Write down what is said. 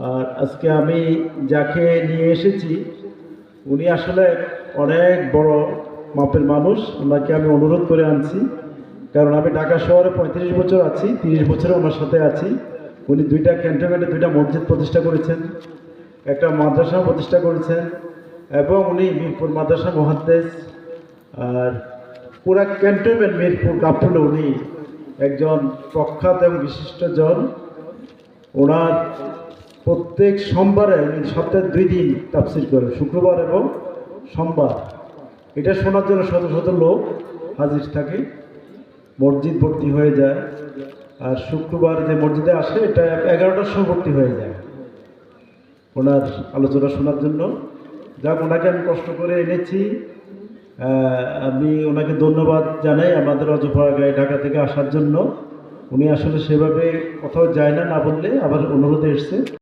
আর আজকে আমি যাকে নিয়ে এসেছি উনি আসলে অনেক বড় মাপের মানুষ। ওনাকে আমি অনুরোধ করে আনছি, কারণ আমি ঢাকা শহরে ৩৫ বছর আছি, ৩০ বছরে ওনার সাথে আছি। উনি দুইটা ক্যান্টনমেন্টে দুইটা মসজিদ প্রতিষ্ঠা করেছেন, একটা মাদ্রাসা প্রতিষ্ঠা করেছেন, এবং উনি মিরপুর মাদ্রাসা মুহাদ্দিস। আর পুরা ক্যান্টনমেন্ট মিরপুর কাপড়ে উনি একজন প্রখ্যাত এবং বিশিষ্ট জন। ওনার প্রত্যেক সোমবারে উনি সপ্তাহে 2 দিন তাফসীর করেন, শুক্রবার এবং সোমবার। এটা শোনার জন্য শত শত লোক হাজির থাকে, মসজিদ ভর্তি হয়ে যায়। আর শুক্রবার যে মসজিদে আসে এটা 11টার সময় ভর্তি হয়ে যায় ওনার আলোচনা শোনার জন্য। যাক, ওনাকে আমি কষ্ট করে এনেছি, আমি ওনাকে ধন্যবাদ জানাই আমাদের অজপাড়াগাঁয়ে ঢাকা থেকে আসার জন্য। উনি আসলে সেভাবে কোথাও যায় না, না বললে আবার অনুরোধে এসছে।